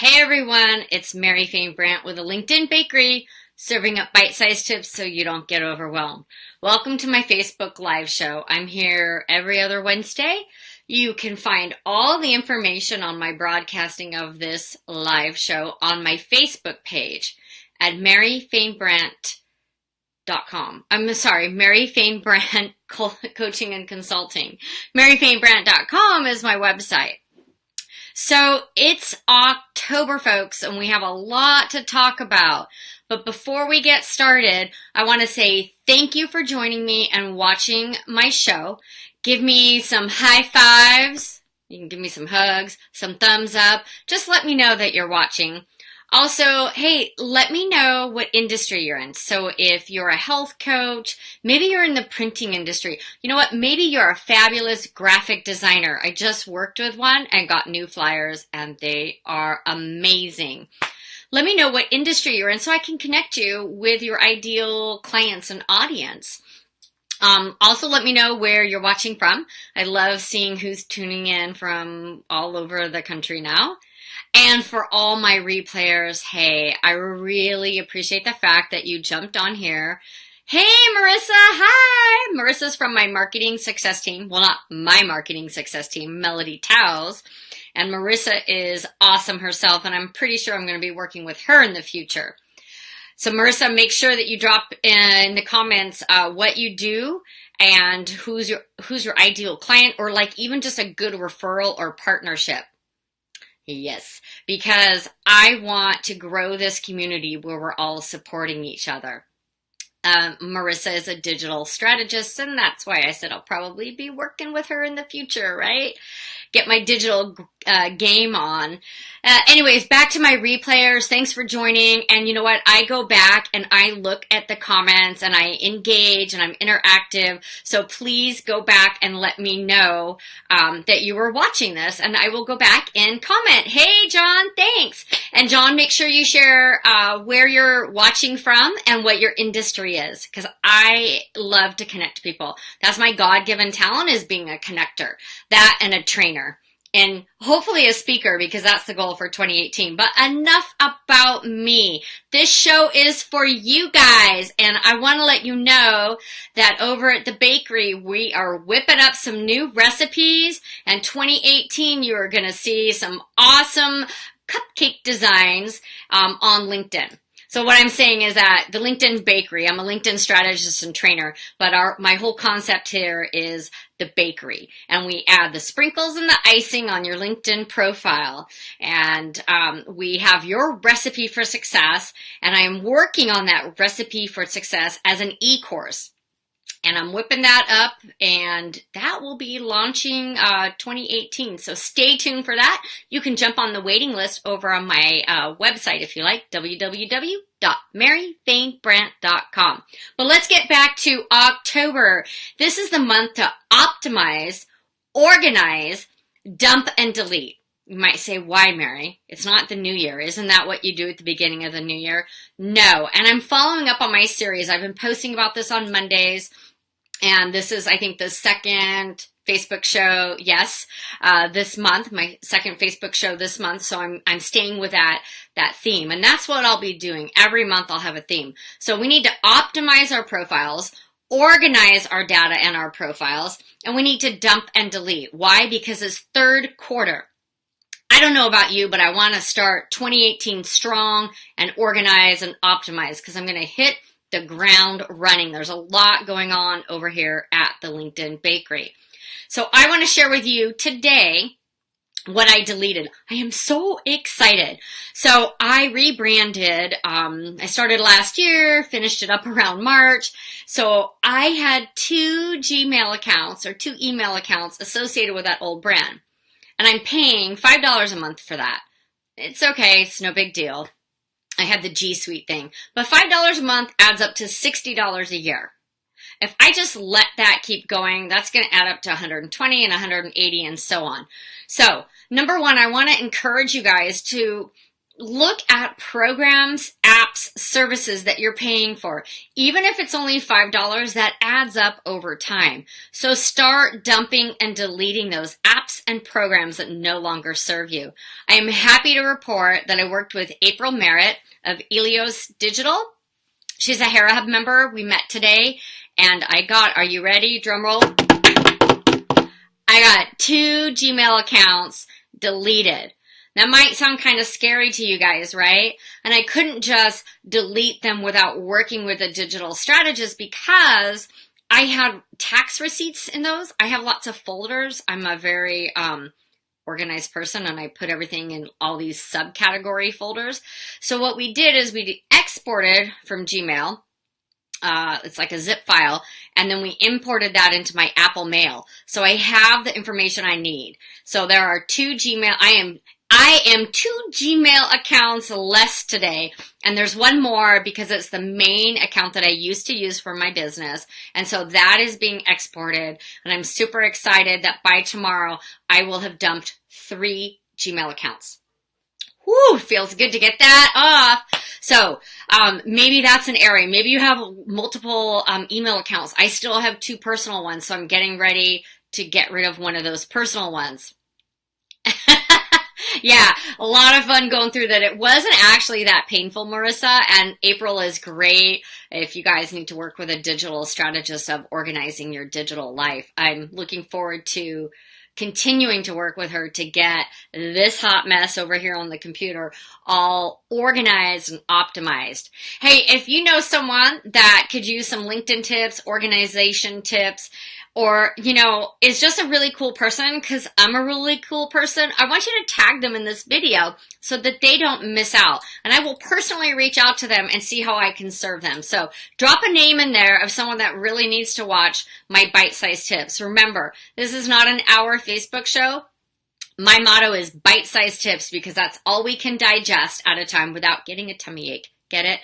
Hey everyone, it's Mary Fane Brandt with a LinkedIn Bakery, serving up bite-sized tips so you don't get overwhelmed. Welcome to my Facebook live show. I'm here every other Wednesday. You can find all the information on my broadcasting of this live show on my Facebook page at maryfanebrandt.com. I'm sorry, Mary Fane Brandt Coaching and Consulting. maryfanebrandt.com is my website. So it's October, folks, and we have a lot to talk about. But before we get started, I want to say thank you for joining me and watching my show. Give me some high fives. You can give me some hugs, some thumbs up. Just let me know that you're watching. Also, hey, let me know what industry you're in. So if you're a health coach, maybe you're in the printing industry. You know what? Maybe you're a fabulous graphic designer. I just worked with one and got new flyers, and they are amazing. Let me know what industry you're in so I can connect you with your ideal clients and audience. Also, let me know where you're watching from. I love seeing who's tuning in from all over the country now. And for all my replayers, hey, I really appreciate the fact that you jumped on here. Hey, Marissa, hi! Marissa's from my marketing success team. Well, not my marketing success team, Melody Towels. And Marissa is awesome herself, and I'm pretty sure I'm going to be working with her in the future. So Marissa, make sure that you drop in the comments what you do and who's your ideal client, or like even just a good referral or partnership. Yes, because I want to grow this community where we're all supporting each other. Marissa is a digital strategist, and that's why I said I'll probably be working with her in the future, right? Get my digital game on. Anyways, back to my replayers. Thanks for joining. And you know what? I go back and I look at the comments and I engage and I'm interactive. So please go back and let me know that you were watching this, and I will go back and comment. Hey, John, thanks. And John, make sure you share where you're watching from and what your industry is, because I love to connect people. That's my God-given talent, is being a connector. That and a trainer. And hopefully a speaker, because that's the goal for 2018. But enough about me. This show is for you guys. And I want to let you know that over at the bakery, we are whipping up some new recipes. And 2018, you are going to see some awesome cupcake designs on LinkedIn. So what I'm saying is that the LinkedIn Bakery, I'm a LinkedIn strategist and trainer, but my whole concept here is the bakery. And we add the sprinkles and the icing on your LinkedIn profile. And we have your recipe for success. And I am working on that recipe for success as an e-course. And I'm whipping that up, and that will be launching 2018. So stay tuned for that. You can jump on the waiting list over on my website if you like, www.maryfanebrandt.com. But let's get back to October. This is the month to optimize, organize, dump, and delete. You might say, why, Mary? It's not the new year. Isn't that what you do at the beginning of the new year? No. And I'm following up on my series. I've been posting about this on Mondays. And this is, I think, the second Facebook show, this month, my second Facebook show this month. So I'm staying with that theme. And that's what I'll be doing. Every month I'll have a theme. So we need to optimize our profiles, organize our data and our profiles, and we need to dump and delete. Why? Because it's third quarter. I don't know about you, but I want to start 2018 strong and organize and optimize, because I'm going to hit the ground running. There's a lot going on over here at the LinkedIn Bakery. So I want to share with you today what I deleted. I am so excited. So I rebranded. I started last year, finished it up around March. So I had two email accounts associated with that old brand. And I'm paying $5 a month for that. It's okay. It's no big deal. I had the G Suite thing. But $5 a month adds up to $60 a year. If I just let that keep going, that's going to add up to $120 and $180 and so on. So, number one, I want to encourage you guys to look at programs, apps, services that you're paying for. Even if it's only $5, that adds up over time. So start dumping and deleting those apps and programs that no longer serve you. I am happy to report that I worked with April Merritt of Elios Digital. She's a HeraHub member. We met today and I got, are you ready? Drum roll. I got 2 Gmail accounts deleted. That might sound kind of scary to you guys, right? And I couldn't just delete them without working with a digital strategist because I had tax receipts in those. I have lots of folders. I'm a very organized person and I put everything in all these subcategory folders. So what we did is we exported from Gmail. It's like a zip file, and then we imported that into my Apple Mail. So I have the information I need. So there are 2 Gmail. I am 2 Gmail accounts less today, and there's one more because it's the main account that I used to use for my business, and so that is being exported, and I'm super excited that by tomorrow I will have dumped 3 Gmail accounts. Whew, feels good to get that off. So maybe that's an area. Maybe you have multiple email accounts. I still have 2 personal ones, so I'm getting ready to get rid of one of those personal ones. Yeah, a lot of fun going through that. It wasn't actually that painful, Marissa, and April is great if you guys need to work with a digital strategist of organizing your digital life. I'm looking forward to continuing to work with her to get this hot mess over here on the computer all organized and optimized. Hey, if you know someone that could use some LinkedIn tips, organization tips, or, you know, is just a really cool person because I'm a really cool person, I want you to tag them in this video so that they don't miss out. And I will personally reach out to them and see how I can serve them. So drop a name in there of someone that really needs to watch my bite-sized tips. Remember, this is not an hour Facebook show. My motto is bite-sized tips because that's all we can digest at a time without getting a tummy ache. Get it?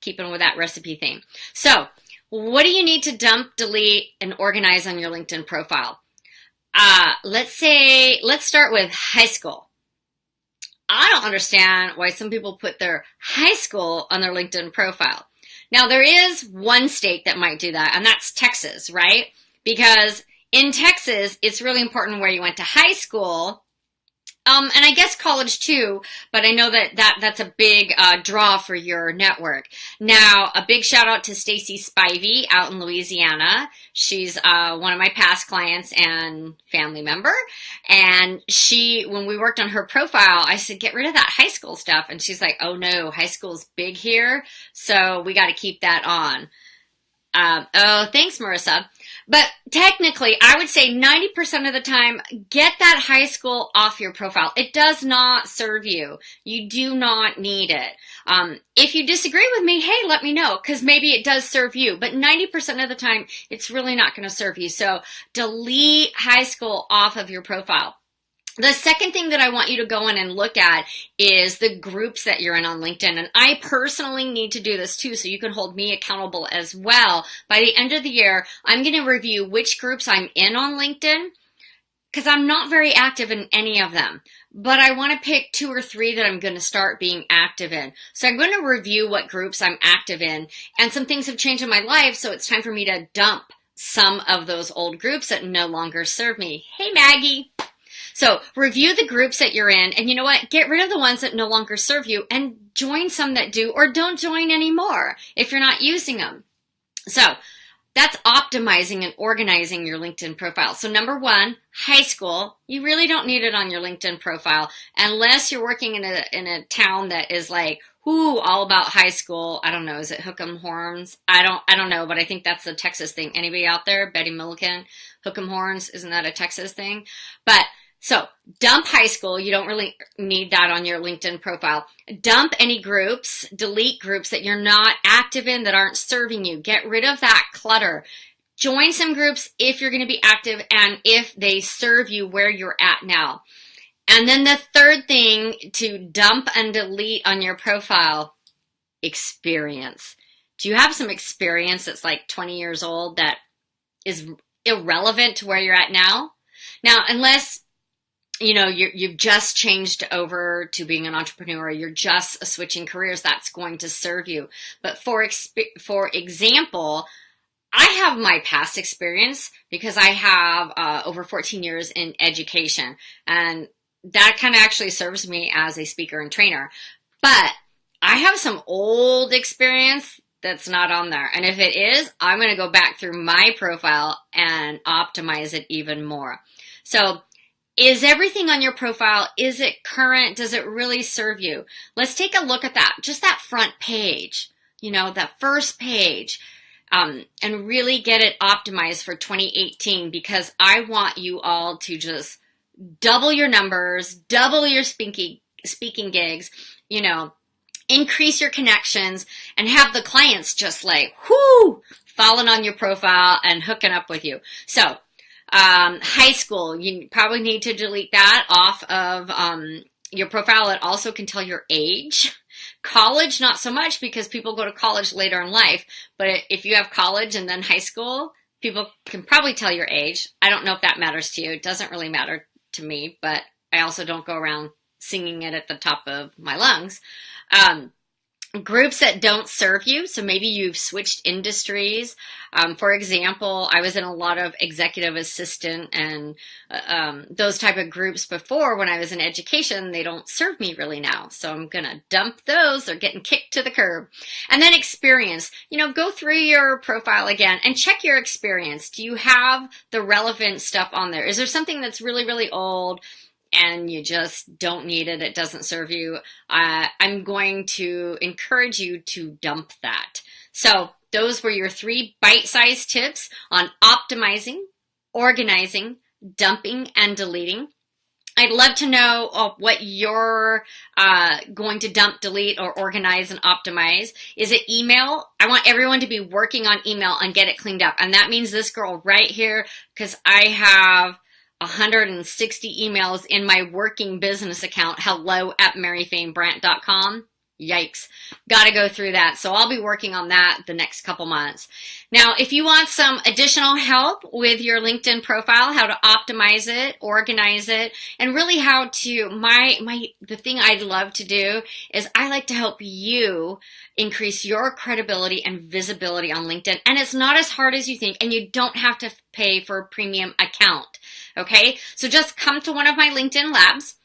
Keeping with that recipe theme. So, what do you need to dump, delete, and organize on your LinkedIn profile? Let's start with high school. I don't understand why some people put their high school on their LinkedIn profile. Now, there is one state that might do that, and that's Texas, right? Because in Texas, it's really important where you went to high school. And I guess college too, but I know that's a big draw for your network. Now, a big shout out to Stacy Spivey out in Louisiana. She's one of my past clients and family member. And when we worked on her profile, I said, get rid of that high school stuff. And she's like, oh no, high school's big here, so we got to keep that on. Oh, thanks, Marissa. But technically, I would say 90% of the time, get that high school off your profile. It does not serve you. You do not need it. If you disagree with me, hey, let me know, because maybe it does serve you. But 90% of the time, it's really not going to serve you. So delete high school off of your profile. The second thing that I want you to go in and look at is the groups that you're in on LinkedIn. And I personally need to do this too, so you can hold me accountable as well. By the end of the year, I'm going to review which groups I'm in on LinkedIn because I'm not very active in any of them. But I want to pick 2 or 3 that I'm going to start being active in. So I'm going to review what groups I'm active in. And some things have changed in my life, so it's time for me to dump some of those old groups that no longer serve me. Hey, Maggie. So review the groups that you're in, and you know what? Get rid of the ones that no longer serve you and join some that do, or don't join anymore if you're not using them. So that's optimizing and organizing your LinkedIn profile. So number 1, high school. You really don't need it on your LinkedIn profile unless you're working in a town that is like, all about high school. I don't know. Is it Hook'em Horns? I don't know, but I think that's a Texas thing. Anybody out there? Betty Milliken, Hook'em Horns. Isn't that a Texas thing? But so dump high school. You don't really need that on your LinkedIn profile. Dump any groups, delete groups that you're not active in that aren't serving you. Get rid of that clutter. Join some groups if you're going to be active and if they serve you where you're at now. And then the third thing to dump and delete on your profile, experience. Do you have some experience that's like 20 years old that is irrelevant to where you're at now? Now, unless you've just changed over to being an entrepreneur, you're just switching careers, that's going to serve you. But for example, I have my past experience because I have over 14 years in education, and that kind of actually serves me as a speaker and trainer. But I have some old experience that's not on there. And if it is, I'm going to go back through my profile and optimize it even more. So is everything on your profile, is it current? Does it really serve you? Let's take a look at that. Just that front page, that first page, and really get it optimized for 2018, because I want you all to just double your numbers, double your speaking gigs, increase your connections, and have the clients just like, falling on your profile and hooking up with you. So, high school, you probably need to delete that off of your profile. It also can tell your age. College, not so much, because people go to college later in life. But if you have college and then high school, people can probably tell your age. I don't know if that matters to you. It doesn't really matter to me, but I also don't go around singing it at the top of my lungs. Groups that don't serve you. So maybe you've switched industries. For example, I was in a lot of executive assistant and those type of groups before when I was in education. They don't serve me really now. So I'm going to dump those. They're getting kicked to the curb. And then experience. Go through your profile again and check your experience. Do you have the relevant stuff on there? Is there something that's really, really old and you just don't need it, it doesn't serve you? I'm going to encourage you to dump that. So those were your 3 bite-sized tips on optimizing, organizing, dumping, and deleting. I'd love to know what you're going to dump, delete, or organize and optimize. Is it email? I want everyone to be working on email and get it cleaned up. And that means this girl right here, because I have 160 emails in my working business account, hello@maryfainbrandt.com. Yikes. Got to go through that. So I'll be working on that the next couple months. Now, if you want some additional help with your LinkedIn profile, how to optimize it, organize it, and really how to, the thing I'd love to do is I like to help you increase your credibility and visibility on LinkedIn. And it's not as hard as you think, and you don't have to pay for a premium account. Okay. So just come to one of my LinkedIn labs.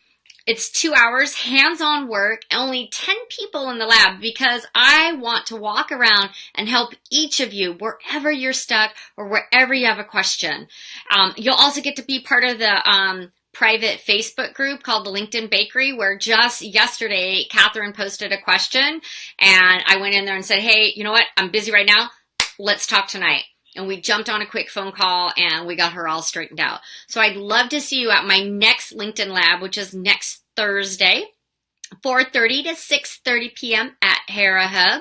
It's 2 hours, hands-on work, only 10 people in the lab, because I want to walk around and help each of you wherever you're stuck or wherever you have a question. You'll also get to be part of the private Facebook group called the LinkedIn Bakery, where just yesterday, Catherine posted a question and I went in there and said, hey, you know what? I'm busy right now. Let's talk tonight. And we jumped on a quick phone call and we got her all straightened out. So I'd love to see you at my next LinkedIn Lab, which is next Thursday, 4:30 to 6:30 p.m. at Hera Hub.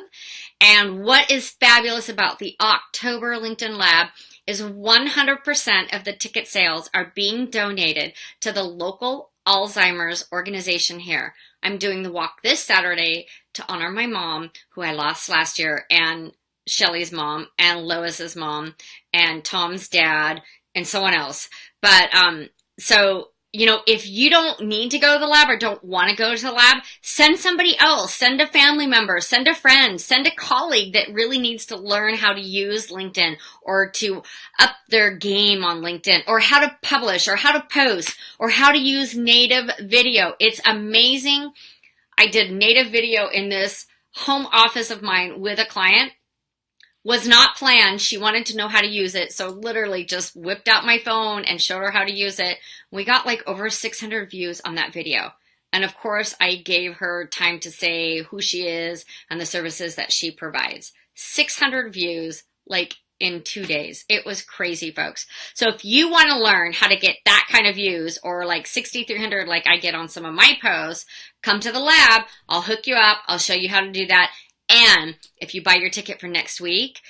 And what is fabulous about the October LinkedIn Lab is 100% of the ticket sales are being donated to the local Alzheimer's organization here. I'm doing the walk this Saturday to honor my mom, who I lost last year, and Shelly's mom, and Lois's mom, and Tom's dad, and someone else. But so if you don't need to go to the lab or don't want to go to the lab, send somebody else, send a family member, send a friend, send a colleague that really needs to learn how to use LinkedIn or to up their game on LinkedIn, or how to publish or how to post or how to use native video. It's amazing. I did native video in this home office of mine with a client. Was not planned. She wanted to know how to use it. So literally just whipped out my phone and showed her how to use it. We got like over 600 views on that video. And of course, I gave her time to say who she is and the services that she provides. 600 views like in 2 days. It was crazy, folks. So if you want to learn how to get that kind of views, or like 6,300 like I get on some of my posts, come to the lab. I'll hook you up. I'll show you how to do that. And if you buy your ticket for next week,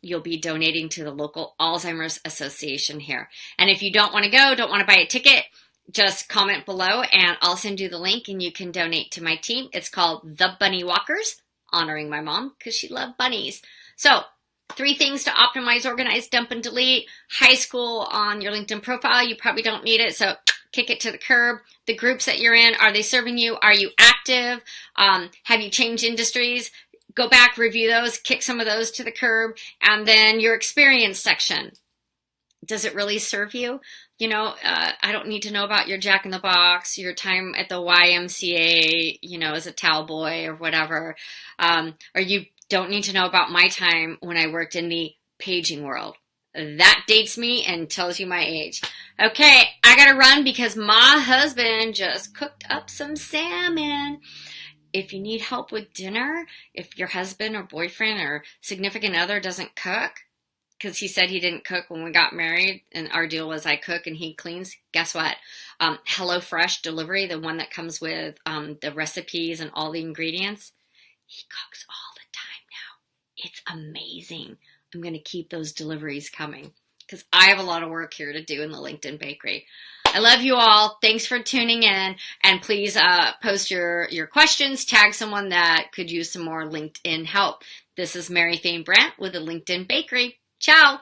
you'll be donating to the local Alzheimer's Association here. And if you don't want to go, don't want to buy a ticket, just comment below and I'll send you the link and you can donate to my team. It's called The Bunny Walkers, honoring my mom because she loved bunnies. So 3 things to optimize, organize, dump, and delete. High school on your LinkedIn profile, you probably don't need it. So kick it to the curb. The groups that you're in, are they serving you? Are you active? Have you changed industries? Go back, review those, kick some of those to the curb. And then your experience section. Does it really serve you? You know, I don't need to know about your Jack in the Box, your time at the YMCA, you know, as a towel boy or whatever. Or you don't need to know about my time when I worked in the paging world. That dates me and tells you my age. Okay, I gotta run because my husband just cooked up some salmon. If you need help with dinner, if your husband or boyfriend or significant other doesn't cook, because he said he didn't cook when we got married, and our deal was I cook and he cleans. Guess what? HelloFresh delivery, the one that comes with the recipes and all the ingredients, he cooks all the time now. It's amazing. I'm going to keep those deliveries coming because I have a lot of work here to do in the LinkedIn Bakery. I love you all. Thanks for tuning in, and please post your questions. Tag someone that could use some more LinkedIn help. This is Mary Fane Brandt with the LinkedIn Bakery. Ciao.